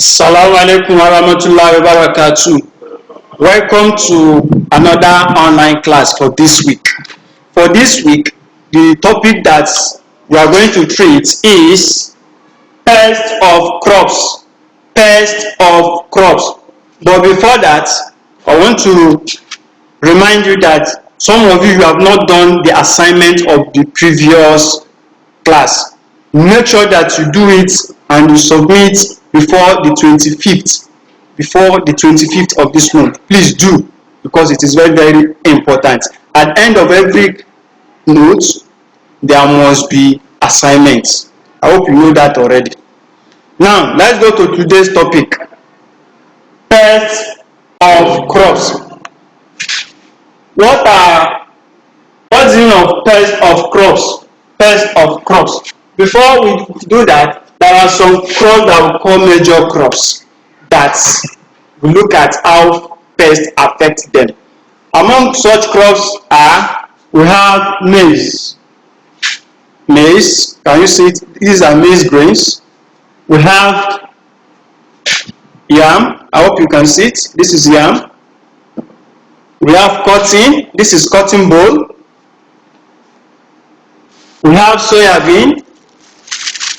Assalamu alaikum warahmatullahi wabarakatuh. Welcome to another online class for this week. For this week, the topic that we are going to treat is pests of crops. Pests of crops. But before that, I want to remind you that some of you have not done the assignment of the previous class. Make sure that you do it and you submit before the 25th of this month. Please do, because it is very, very important. At the end of every note, there must be assignments. I hope you know that already. Now, let's go to today's topic. Pests of crops. What's the meaning of pests of crops? Pests of crops. Before we do that, there are some crops that we call major crops that we look at how pests affect them. Among such crops we have maize. Maize, can you see it? These are maize grains. We have yam. I hope you can see it. This is yam. We have cotton. This is cotton ball. We have soybean.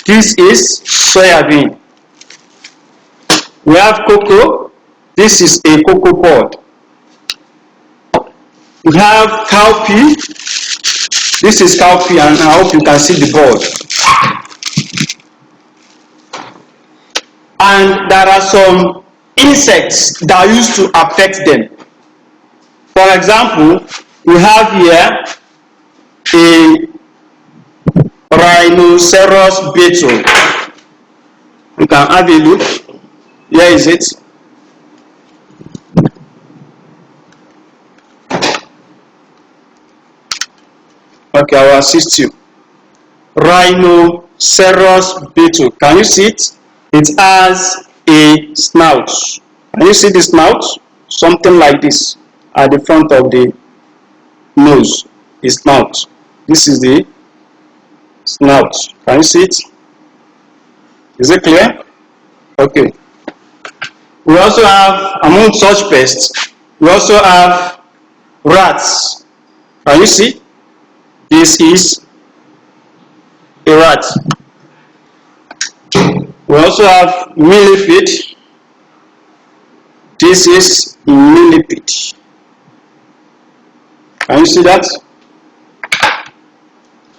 This is soybean. We have cocoa. This is a cocoa pod. We have cowpea. This is cowpea, and I hope you can see the board. And there are some insects that used to affect them. For example, we have here a Rhinoceros Beetle. You can have a look. Here is it. Okay, I will assist you. Rhinoceros Beetle. Can you see it? It has a snout. Can you see the snout? Something like this at the front of the nose. The snout. This is the snout. Can you see it? Is it clear? Okay. We also have, among such pests, we also have rats. Can you see? This is a rat. We also have millipede. This is millipede. Can you see that?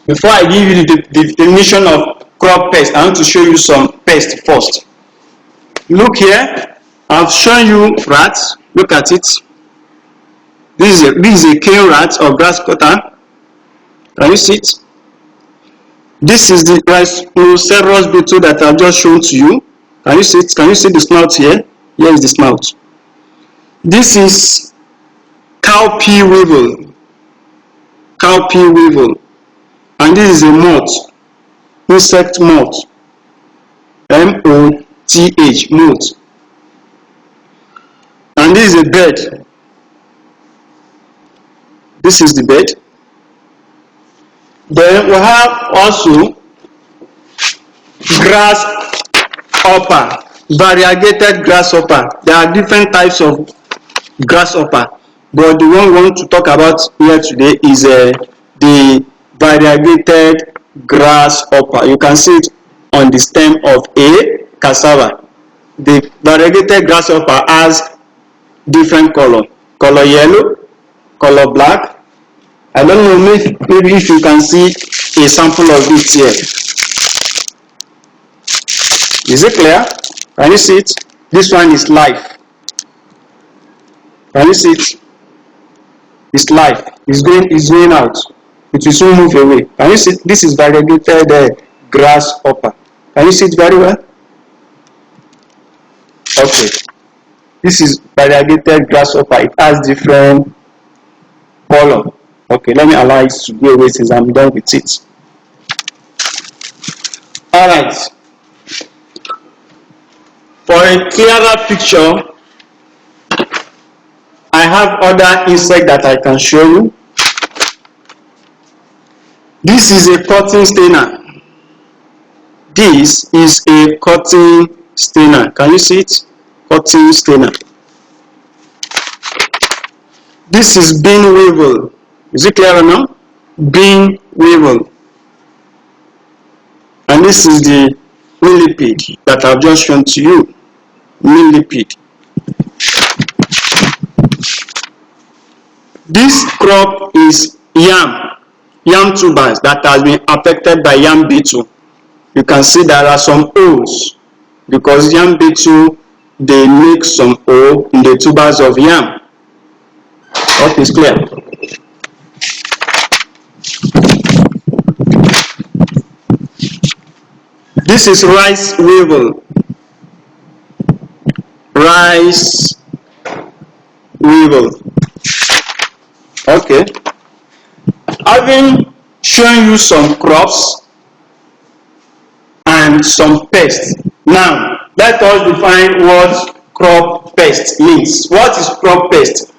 Before I give you the definition of crop pest, I want to show you some pests first. Look here, I've shown you rats. Look at it. This is a cane rat or grass cutter. Can you see it? This is the Rhinoceros Beetle that I've just shown to you. Can you see it? Can you see the snout here? Here is the snout. This is cowpea weevil. Cowpea weevil. And this is a moth, insect moth, M-O-T-H, moth. And this is a bird. This is the bird. Then we have also grasshopper, variegated grasshopper. There are different types of grasshopper, but the one we want to talk about here today is the variegated grasshopper. You can see it on the stem of a cassava. The variegated grasshopper has different color yellow, color black. I don't know, maybe if you can see a sample of it here. Is it clear? Can you see it? This one is live. Can you see it? It's live. It's going out. It will soon move away. Can you see? This is variegated grasshopper. Can you see it very well? Okay. This is variegated grasshopper. It has different color. Okay, let me allow it to go away since I'm done with it. Alright. For a clearer picture, I have other insects that I can show you. This is a cotton stainer. This is a cotton stainer. Can you see it? Cotton stainer. This is bean weevil. Is it clear now? Bean weevil. And this is the millipede that I've just shown to you. Millipede. This crop is yam tubers that has been affected by yam beetle. You can see there are some holes because yam beetle, they make some hole in the tubers of yam. What is clear? This is rice weevil. Rice weevil. Okay. Having shown you some crops and some pests. Now, let us define what crop pest means. What is crop pest?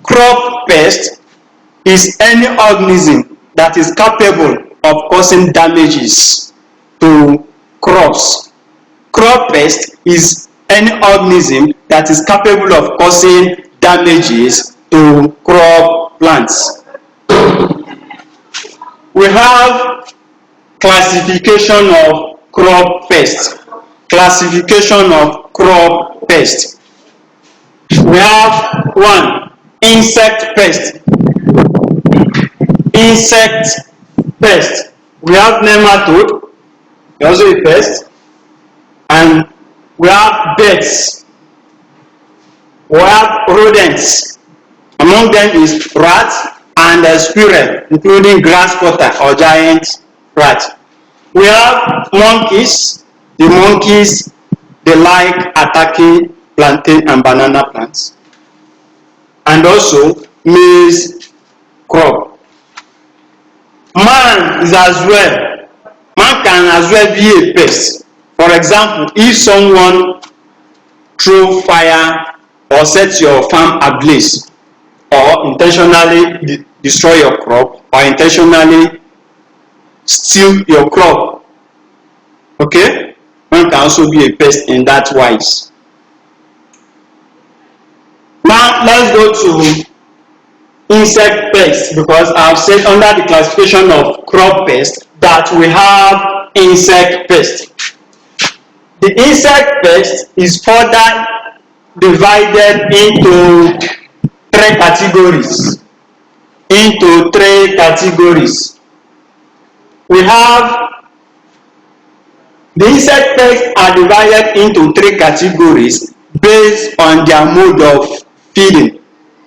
Crop pest is any organism that is capable of causing damages to crops. Crop pest is any organism that is capable of causing damages to crop plants. We have classification of crop pest. Classification of crop pest. We have 1. Insect pest. Insect pest. We have nematode, also a pest, and we have birds. We have rodents. Among them is rats and squirrel, including grasshopper or giant rat. We have monkeys. The monkeys, they like attacking plantain and banana plants. And also maize crop. Man is as well. Man can as well be a pest. For example, if someone throw fire or set your farm ablaze, or intentionally destroy your crop, or intentionally steal your crop, okay, man can also be a pest in that wise. Now let's go to insect pest, because I have said under the classification of crop pest that we have insect pest. The insect pest is further divided into 3 categories. We have the insect pests are divided into 3 categories based on their mode of feeding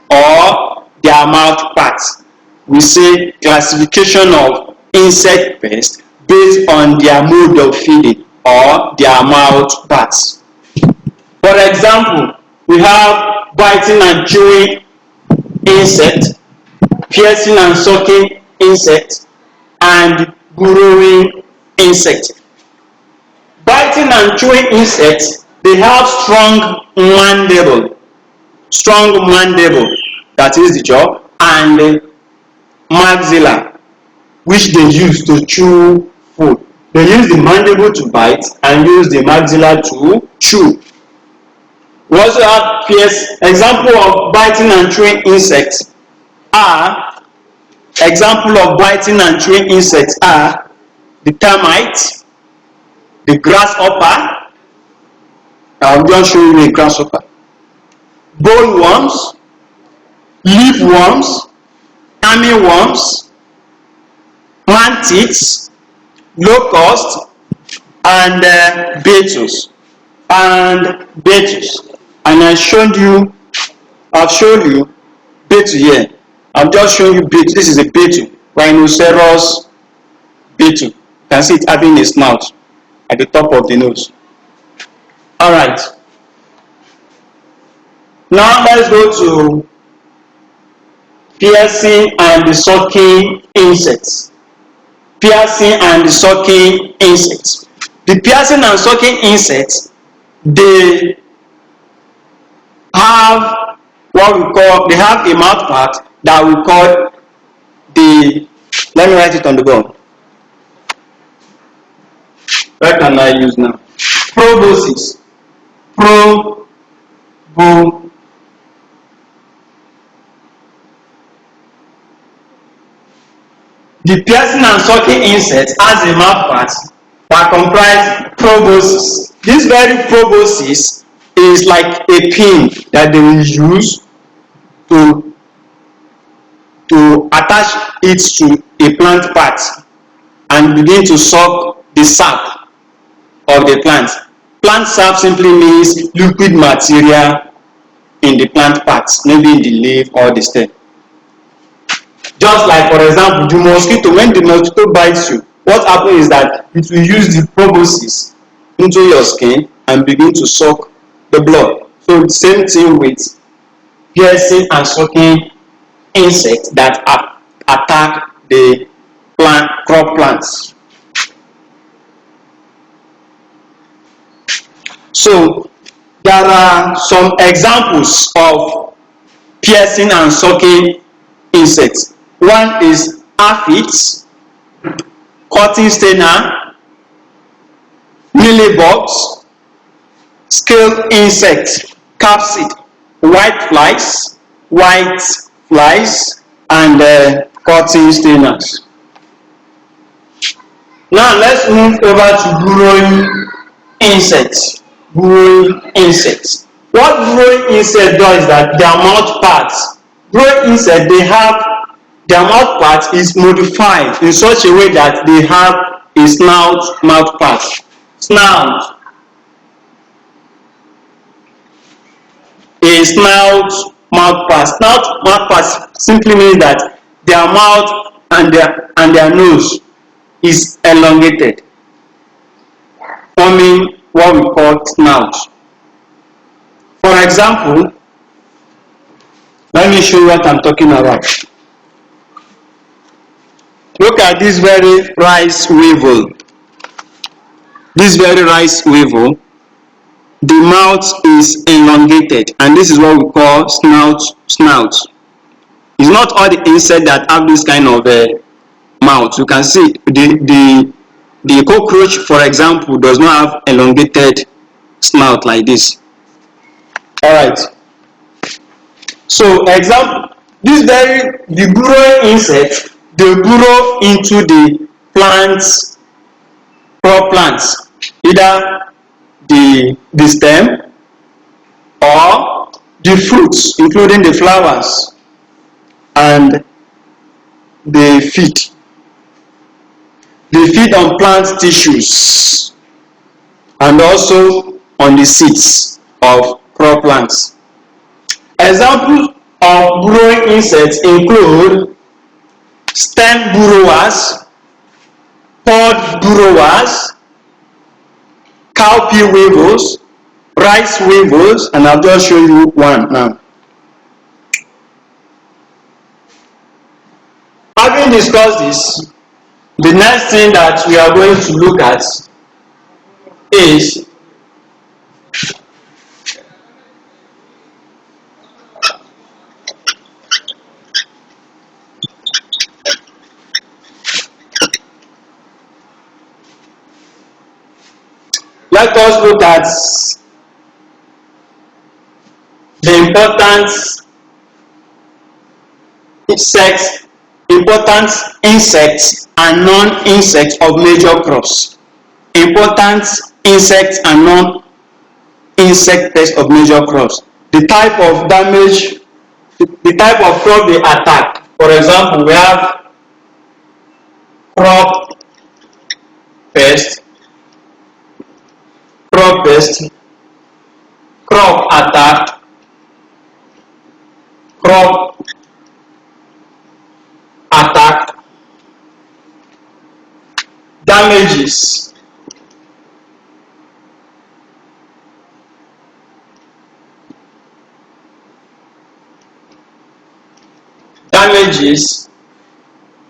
or their mouth parts. We say classification of insect pests based on their mode of feeding or their mouth parts. For example, we have biting and chewing insect, piercing and sucking insect, and burrowing insect. Biting and chewing insects, they have strong mandible, that is the jaw, and maxilla, which they use to chew food. They use the mandible to bite and use the maxilla to chew. We also have example of biting and chewing insects are the termite, the grasshopper. I'll just show you a grasshopper. Bollworms, leafworms, armyworms, mantids, locusts, and beetles. And I've shown you beetle here. I've just shown you beetle. This is a beetle, Rhinoceros Beetle. You can see it having a snout at the top of the nose. Alright. Now let's go to piercing and the sucking insects. Piercing and the sucking insects. The piercing and sucking insects, they have they have a mouth part that we call let me write it on the board. What can I use now? Proboscis. Pro bo The piercing and sucking insect has a mouthpart that comprise proboscis. This very proboscis is like a pin that they will use to attach it to a plant part and begin to suck the sap of the plant. Plant sap simply means liquid material in the plant parts, maybe in the leaf or the stem. Just like, for example, the mosquito, when the mosquito bites you, what happens is that it will use the proboscis into your skin and begin to suck the blood. So the same thing with piercing and sucking insects that attack the crop plants. So there are some examples of piercing and sucking insects. One is aphids, cotton stainer, mealybugs, scale insect, capsid, white flies, and cotton stainers. Now let's move over to burrowing insects. Burrowing insects. What burrowing insect does is that their mouth parts. Burrowing insects, they have their mouth part is modified in such a way that they have a snout mouth part. Snout. A snout mouth part. Snout mouth part simply means that their mouth and their nose is elongated, forming what we call snout. For example, let me show you what I'm talking about. Look at this very rice weevil. This very rice weevil, the mouth is elongated, and this is what we call snout. It's not all the insects that have this kind of mouth. You can see the cockroach, for example, does not have elongated snout like this. Alright. So example, the burrowing insect, they burrow into the plants, crop plants, either the stem or the fruits, including the flowers, and they feed. They feed on plant tissues and also on the seeds of crop plants. Examples of burrowing insects include stem burrowers, pod burrowers, cowpea weevils, rice weevils, and I'll just show you one now. Having discussed this, the next thing that we are going to look at is let us look at the important insects and non-insects of major crops. Important insects and non-insect pests of major crops. The type of damage, the type of crop they attack. For example, we have crop pest, crop attack, crop attack, damages,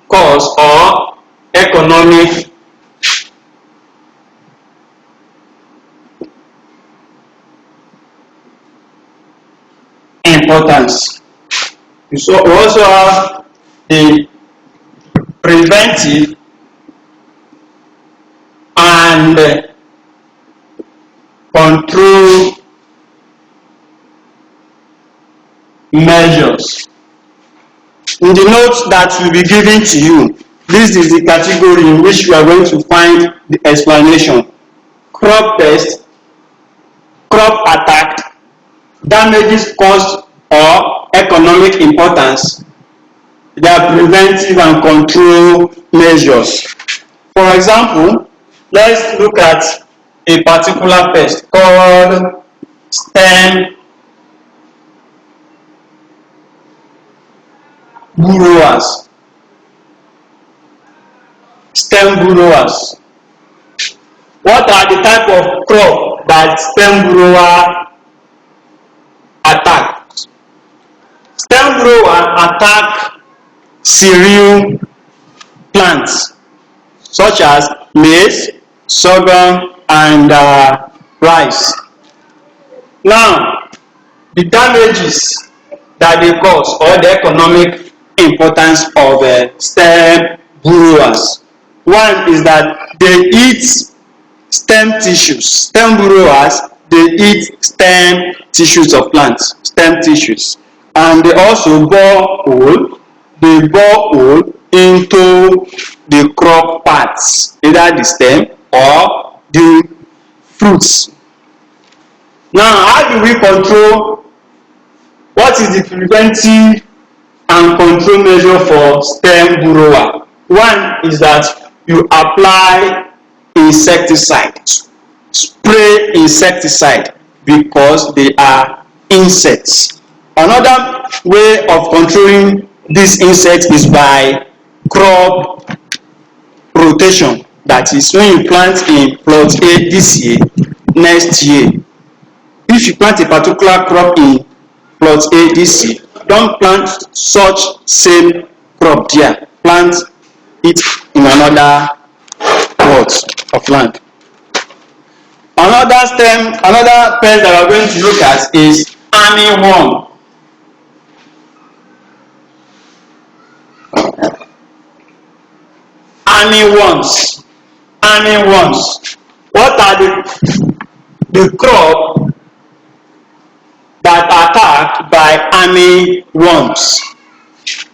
cause or economic importance. We also have the preventive and control measures. In the notes that will be given to you, this is the category in which you are going to find the explanation. Crop pest, crop attack, damages caused or economic importance, their preventive and control measures. For example, let's look at a particular pest called stem burrowers. Stem burrowers. What are the type of crop that stem burrower attacks? Stem burrower attack cereal plants such as maize, sorghum, and rice. Now, the damages that they cause or the economic importance of stem burrowers. One is that they eat stem tissues. Stem burrowers, they eat stem tissues of plants, stem tissues. And they also bore hole into the crop parts, either the stem or the fruits. Now, how do we control? What is the preventive and control measure for stem burrower? One is that you apply insecticide, spray insecticide, because they are insects. Another way of controlling these insects is by crop rotation. That is, when you plant in plot A this year, next year, if you plant a particular crop in plot A this year, don't plant such same crop there. Plant it in another plot of land. Another pest that we are going to look at is armyworm. Armyworms. What are the crop that are attacked by armyworms?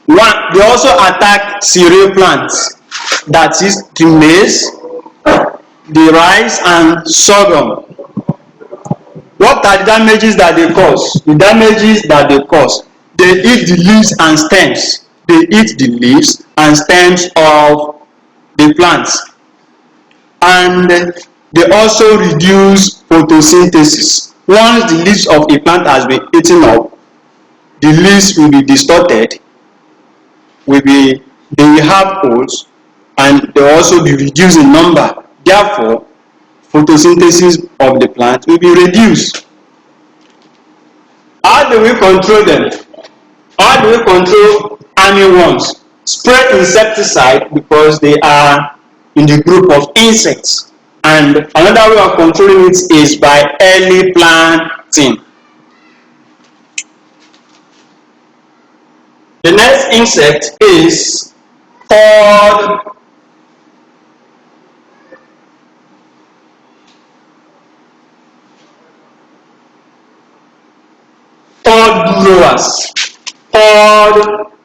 One, they also attack cereal plants, that is the maize, the rice, and sorghum. What are the damages that they cause? The damages that they cause, they eat the leaves and stems. They eat the leaves and stems of the plants. And they also reduce photosynthesis. Once the leaves of a plant has been eaten up, the leaves will be distorted, they will have holes, and they will also be reduced in number. Therefore, photosynthesis of the plant will be reduced. How do we control them? How do we control armyworms? Spray insecticide, because they are in the group of insects. And another way of controlling it is by early planting. The next insect is called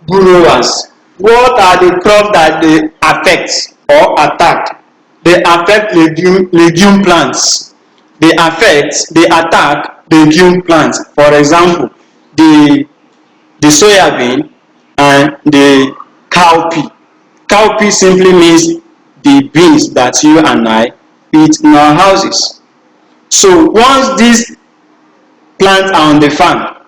burrowers. What are the crops that they affect or attack? They affect legume plants. They attack legume plants. For example, the soybean and the cowpea. Cowpea simply means the beans that you and I eat in our houses. So once these plants are on the farm,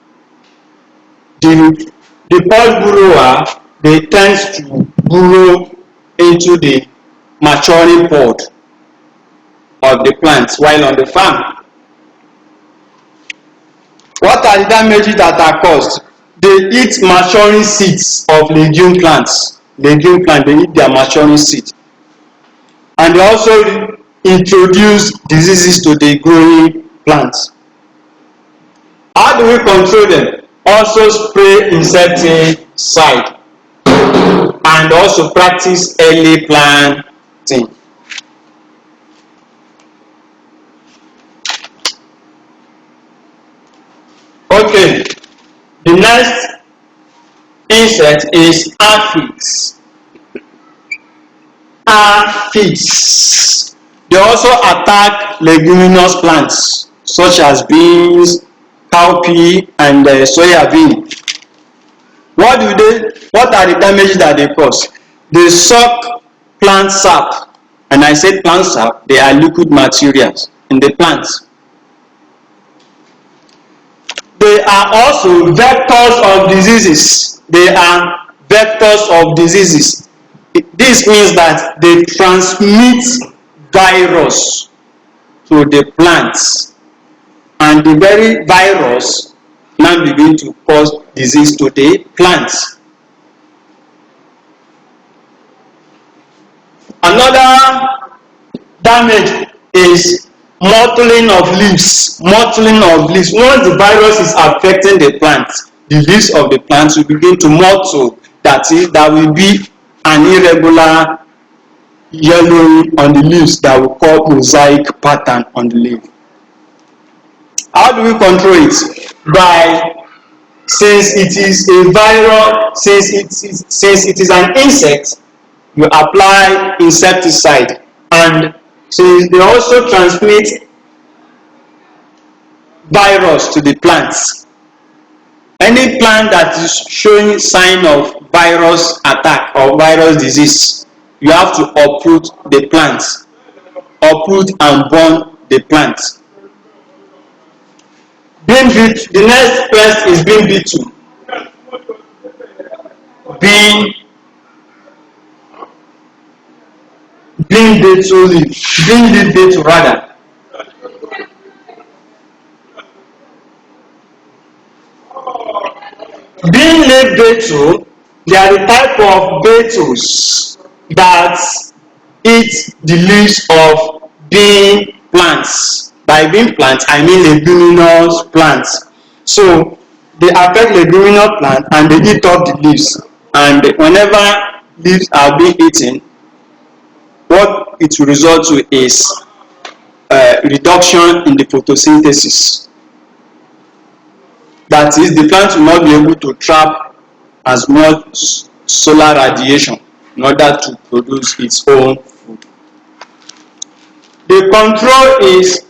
the pod burrower, they tend to burrow into the maturing pod of the plants while on the farm. What are the damages that are caused? They eat maturing seeds of legume plants. They eat their maturing seeds. And they also introduce diseases to the growing plants. How do we control them? Also spray insecticide and also practice early planting. Okay, the The next insect is aphids. Aphids. They also attack leguminous plants such as beans, cowpea, and soya bean. What are the damages that they cause? They suck plant sap, and I said plant sap, they are liquid materials in the plants. They are also vectors of diseases. They are vectors of diseases. This means that they transmit virus to the plants, and the very virus now begin to cause disease to the plants. Another damage is mottling of leaves. Mottling of leaves. Once the virus is affecting the plant, the leaves of the plants will begin to mottle. That is, there will be an irregular yellowing on the leaves that we call mosaic pattern on the leaf. How do we control it? Since it is a virus, since it is an insect, you apply insecticide, and since they also transmit virus to the plants, any plant that is showing sign of virus attack or virus disease, you have to uproot the plant, uproot and burn the plant. The next pest is bean beetle. Bean leaf beetle rather. Bean leaf beetle, they are the type of beetles that eat the leaves of bean plants. By bean plants, I mean leguminous plants. So they affect leguminous plants and they eat up the leaves. And whenever leaves are being eaten, what it will result to is reduction in the photosynthesis. That is, the plant will not be able to trap as much solar radiation in order to produce its own food. The control is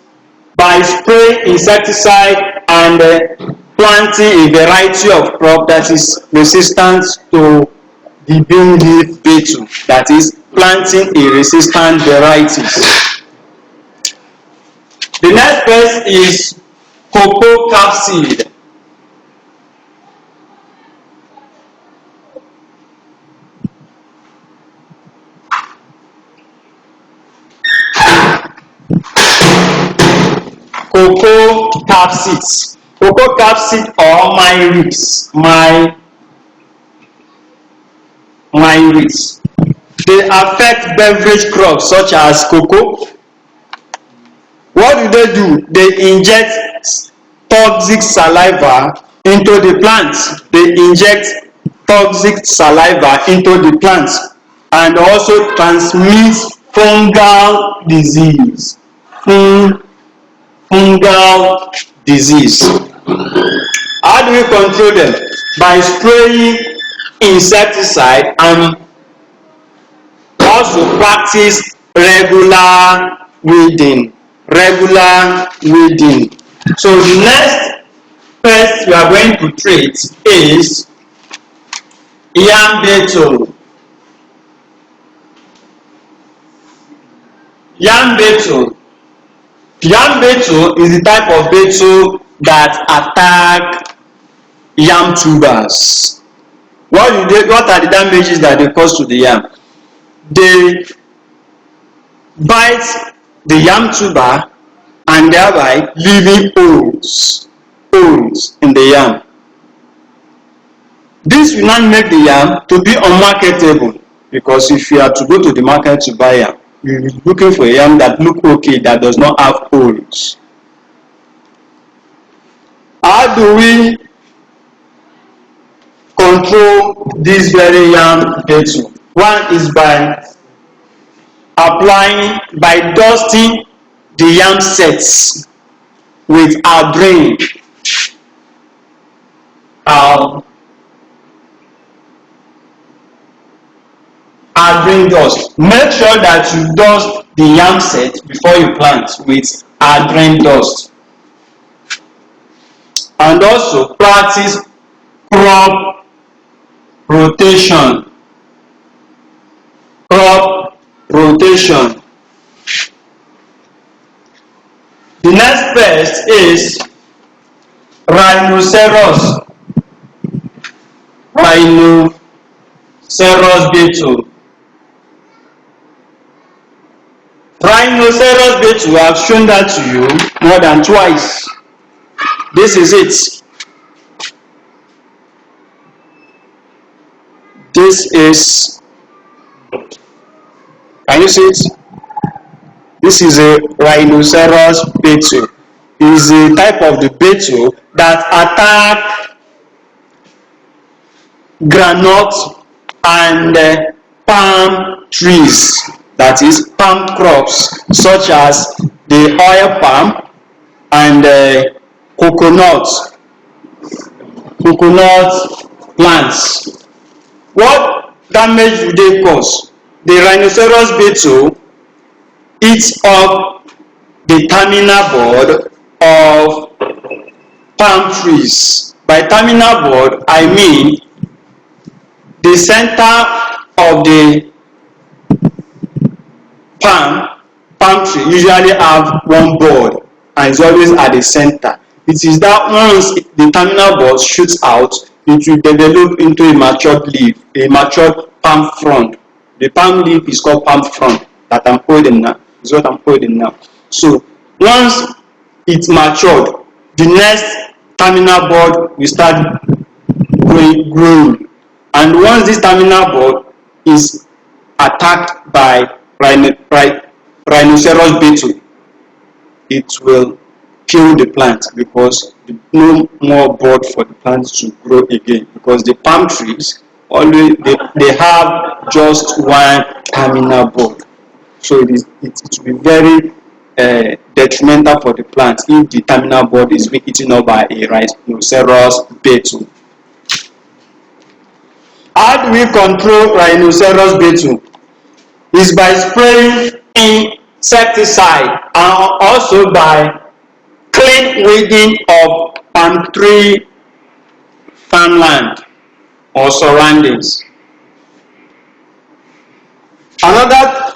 by spraying insecticide and planting a variety of crop that is resistant to the bean leaf beetle. That is, planting a resistant varieties. The next pest is cocoa capsid. Cocoa capsids. Cocoa capsid or myrids. They affect beverage crops such as cocoa. What do? They inject toxic saliva into the plants. They inject toxic saliva into the plants and also transmit fungal disease. Fungal disease. How do we control them? By spraying insecticide and also practice regular weeding. So the next pest we are going to treat is yam beetle. Yam beetle is the type of beetle that attack yam tubers. What are the damages that they cause to the yam? They bite the yam tuber and thereby leaving holes in the yam. This will not make the yam to be unmarketable, because if you are to go to the market to buy yam, you will be looking for a yam that look okay, that does not have holes. How do we control this very yam beetle? One is by dusting the yam sets with our brain. Our grain dust. Make sure that you dust the yam set before you plant with grain dust. And also practice crop rotation. Crop rotation. The next pest is Rhinoceros Beetle. Rhinoceros Beetle, I have shown that to you more than twice. This is it. This is, can you see it? This is a Rhinoceros Beetle. It is a type of the beetle that attack groundnut and palm trees, that is palm crops such as the oil palm and coconut plants. What damage do they cause? The Rhinoceros beetle eats up the terminal bud of palm trees. By terminal bud, I mean the center of the palm tree usually have one bud and it's always at the center. It is that once the terminal bud shoots out, it will develop into a matured leaf, a matured palm frond. The palm leaf is called palm frond that I'm holding now. Is what I'm holding now. So once it's matured, the next terminal bud will start growing. And once this terminal bud is attacked by Rhinoceros beetle, it will kill the plant because no more bud for the plant to grow again, because the palm trees always they have just one terminal bud. So it will be very detrimental for the plant if the terminal bud is being eaten up by a Rhinoceros beetle. How do we control Rhinoceros beetle? Is by spraying insecticide and also by clean weeding of palm tree farmland or surroundings. Another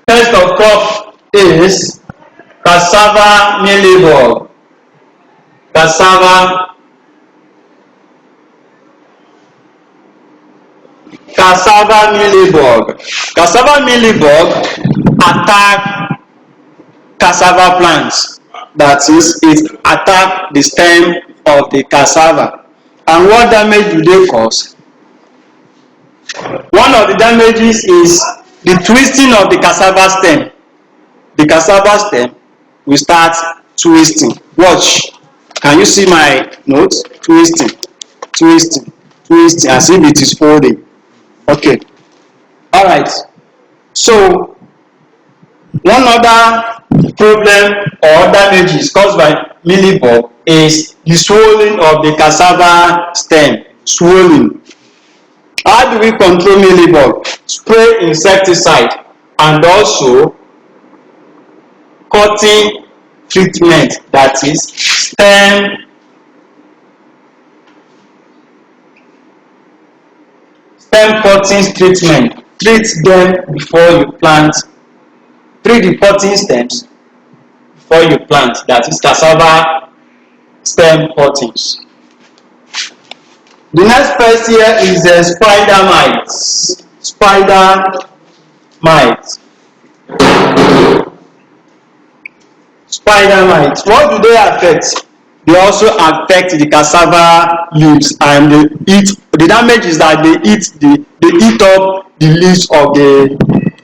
pest of crop is cassava mealybug. Cassava mealybug. Cassava mealybug attack cassava plants. That is, it attack the stem of the cassava. And what damage do they cause? One of the damages is the twisting of the cassava stem. The cassava stem will start twisting. Watch. Can you see my notes? Twisting, as if it is folding. Okay. All right. So one other problem or damage caused by mealybug is the swelling of the cassava stem. Swelling. How do we control mealybug? Spray insecticide and also cutting treatment, that is stem cuttings treatment. Treat them before you plant. Treat the cutting stems before you plant, that is cassava stem cuttings. The next pest here is the spider mites. Spider mites. Spider mites. What do they affect? They also affect the cassava leaves, and the damage is that they eat up the leaves of the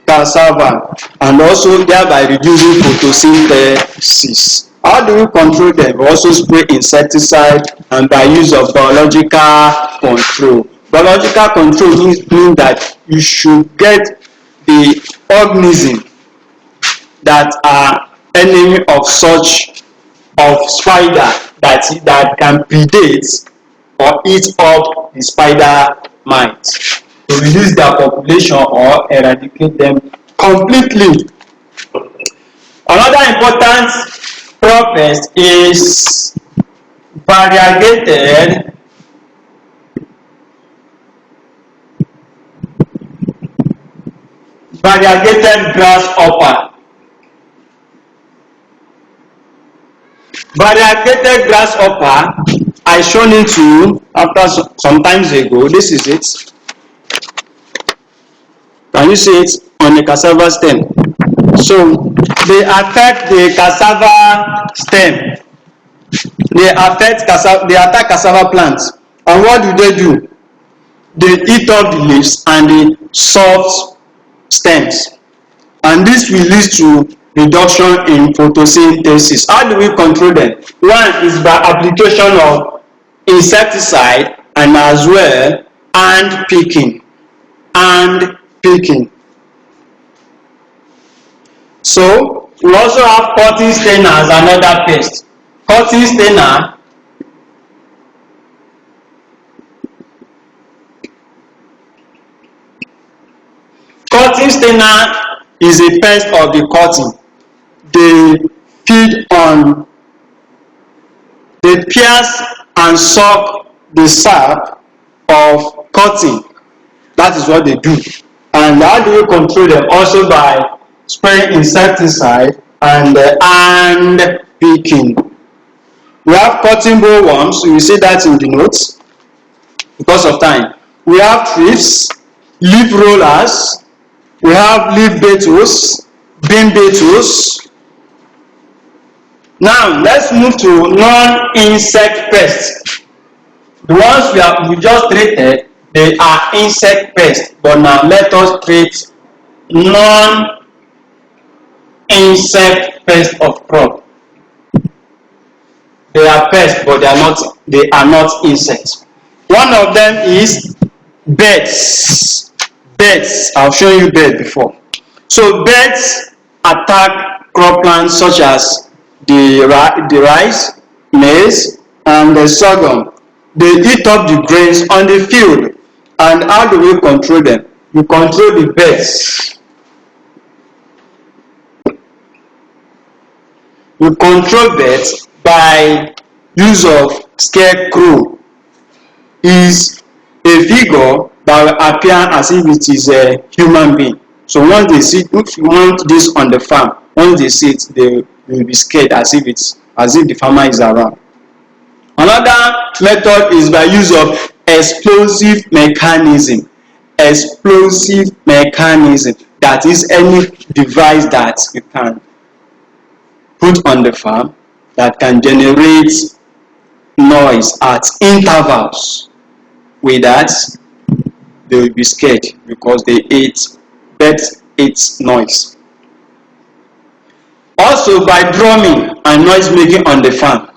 cassava and also thereby reducing photosynthesis. How do we control them? We also spray insecticide and by use of biological control. Biological control means that you should get the organism that are enemy of spider that can predate or eat up the spider mites. to reduce their population or eradicate them completely. Another important crop pest is variegated grasshopper. Variegated grasshopper, I shown it to you after some times ago. This is it. Can you see it on the cassava stem? So they affect the cassava stem. They attack cassava plants. And what do? They eat up the leaves and the soft stems. And this will lead to reduction in photosynthesis. How do we control them? One is by application of insecticide and as well and picking. So we also have cotton stainer as another pest. Cotton stainer is a pest of the cotton. They pierce and suck the sap of cotton. That is what they do. And how do you control them? Also by spraying insecticide and picking. We have cotton bollworms. You will see that in the notes because of time. We have thrips, leaf rollers. We have leaf beetles, bean beetles. Now let's move to non-insect pests. The ones we just treated, they are insect pests. But now let us treat non-insect pests of crop. They are pests, but they are not insects. One of them is birds. I've shown you birds before. So birds attack croplands such as the rice, maize, and the sorghum. They eat up the grains on the field. And how do we control them? We control the birds. We control birds by use of scarecrow. Is a figure that will appear as if it is a human being. So once they see, if you want this on the farm, once they see it, they will be scared as if the farmer is around. Another method is by use of explosive mechanism. That is any device that you can put on the farm that can generate noise at intervals. With that, they will be scared because birds eat noise. Also by drumming and noise making on the farm.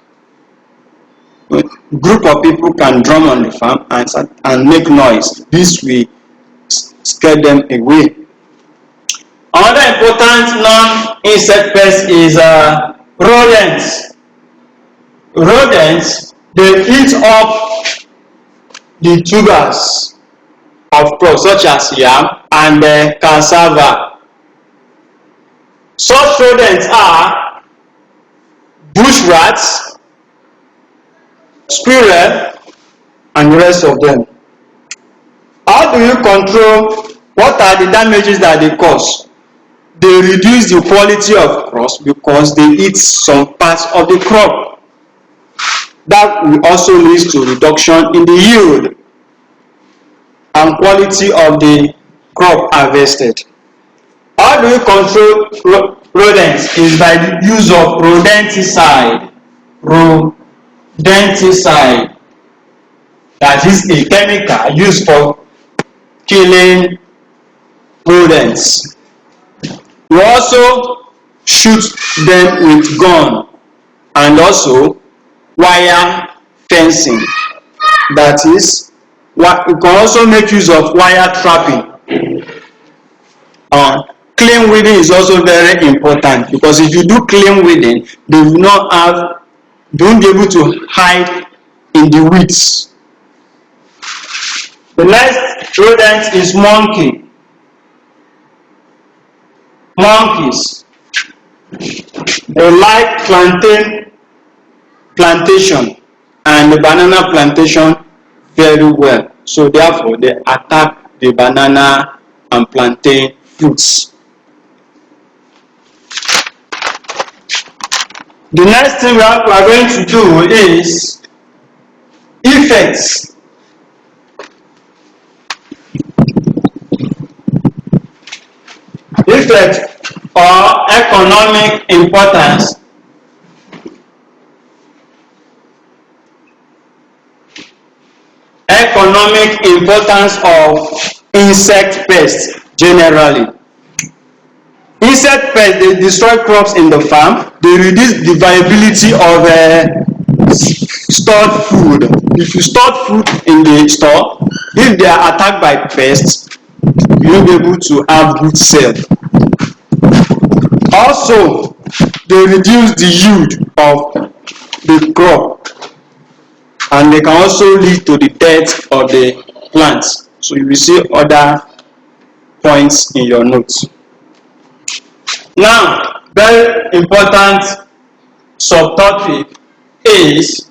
A group of people can drum on the farm and make noise. This will scare them away. Another important non-insect pest is rodents. Rodents, they eat up the tubers of crops such as yam and cassava. Such rodents are bush rats, squirrel, and the rest of them. How do you control? What are the damages that they cause? They reduce the quality of crops because they eat some parts of the crop. That will also lead to reduction in the yield and quality of the crop harvested. How do you control rodents? Is by the use of rodenticide. That is a chemical used for killing rodents. We also shoot them with gun and also wire fencing. That is, we can also make use of wire trapping. Clean weeding is also very important because if you do clean weeding, they won't be able to hide in the weeds. The next Rodent is monkey. Monkeys, they like plantation and the banana plantation very well. So therefore, they attack the banana and plantain fruits. The next thing we are going to do is effects. Effect or economic importance. Economic importance of insect pests generally. Insect pests, they destroy crops in the farm. They reduce the viability of stored food. If you store food in the store, if they are attacked by pests, you will be able to have good sale. Also, they reduce the yield of the crop, and they can also lead to the death of the plants. So you will see other points in your notes. Now, very important subtopic is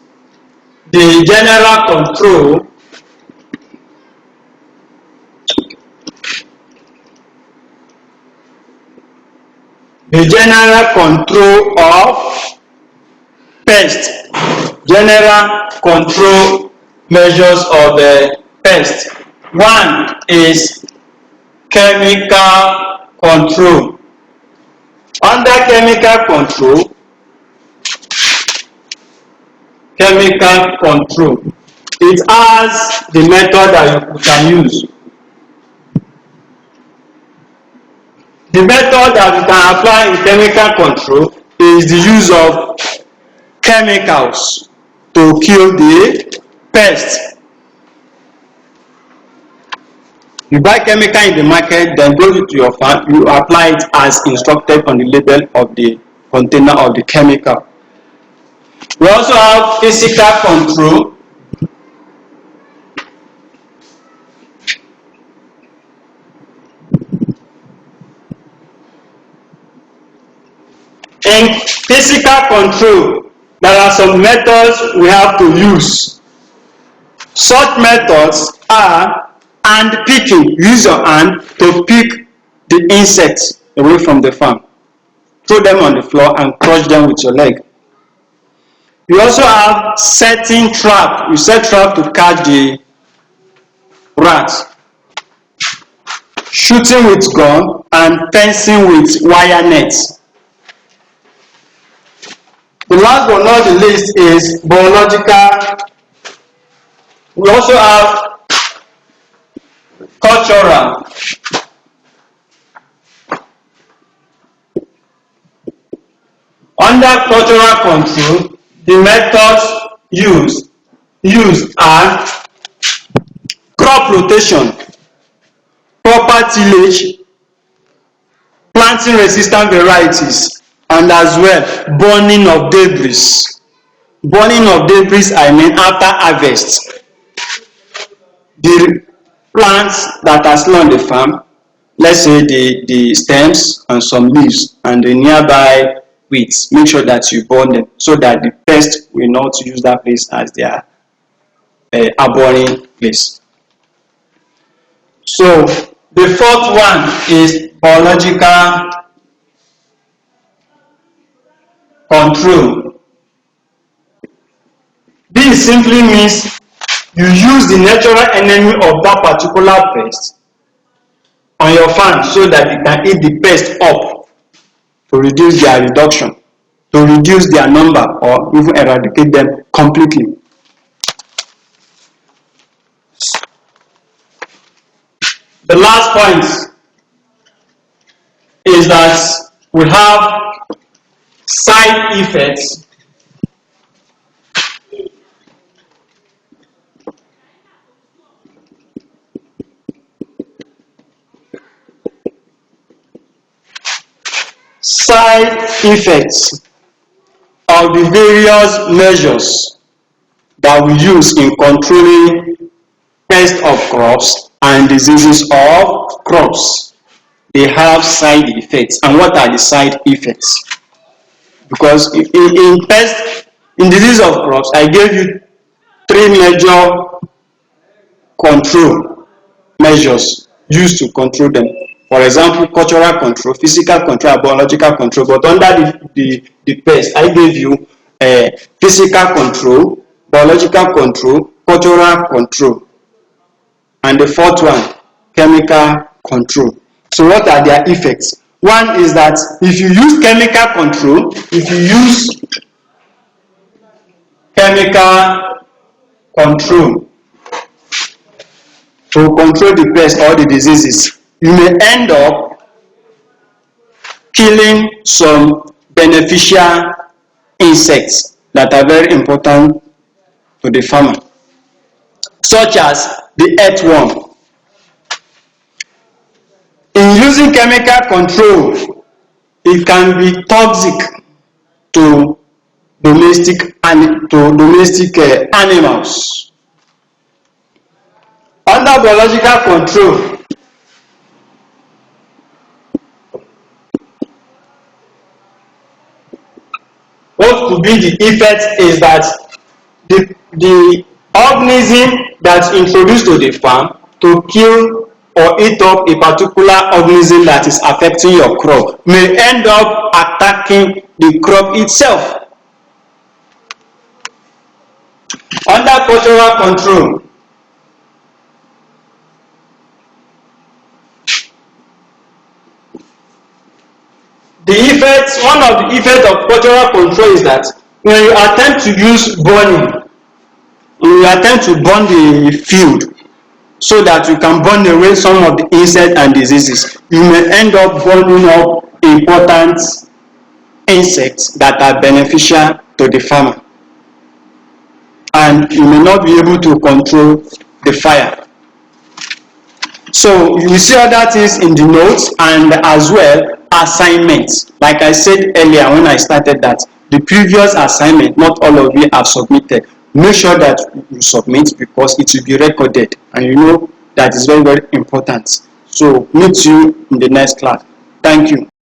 the general control of pests. General control measures of the pest. One is chemical control. Under chemical control, it has the method that you can use. The method that you can apply in chemical control is the use of chemicals to kill the pests. You buy chemical in the market, then go to your farm, you apply it as instructed on the label of the container of the chemical. We also have physical control. In physical control, there are some methods we have to use. Such methods are hand picking. Use your hand to pick the insects away from the farm. Throw them on the floor and crush them with your leg. You also have setting trap. You set trap to catch the rats. Shooting with gun and fencing with wire nets. The last but not the least is biological. We also have cultural. Under cultural control, the methods used are crop rotation, proper tillage, planting resistant varieties, and as well burning of debris. Burning of debris, I mean after harvest. The plants that are still on the farm, let's say the stems and some leaves and the nearby weeds, make sure that you burn them so that the pests will not use that place as their harboring place. So the fourth one is biological control. This simply means you use the natural enemy of that particular pest on your farm so that it can eat the pest up to reduce their reduction, to reduce their number, or even eradicate them completely. The last point is that we have side effects of the various measures that we use in controlling pests of crops and diseases of crops. They have side effects. And what are the side effects? Because in disease of crops, I gave you 3 major control measures used to control them. For example, cultural control, physical control, and biological control. But under the pest, I gave you physical control, biological control, cultural control, and the fourth one, chemical control. So what are their effects? One is that if you use chemical control, to control the pest or the diseases, you may end up killing some beneficial insects that are very important to the farmer, such as the earthworm. In using chemical control, it can be toxic to domestic animals. Under biological control, what could be the effect is that the organism that's introduced to the farm to kill or eat up a particular organism that is affecting your crop may end up attacking the crop itself. Under cultural control, one of the effects of cultural control is that when you attempt to use burning, you attempt to burn the field so that you can burn away some of the insects and diseases, you may end up burning up important insects that are beneficial to the farmer, and you may not be able to control the fire. So you will see other things in the notes, and as well assignments. Like I said earlier when I started that the previous assignment, not all of you have submitted. Make sure that you submit, because it will be recorded, and you know that is very, very important. So meet you in the next class. Thank you.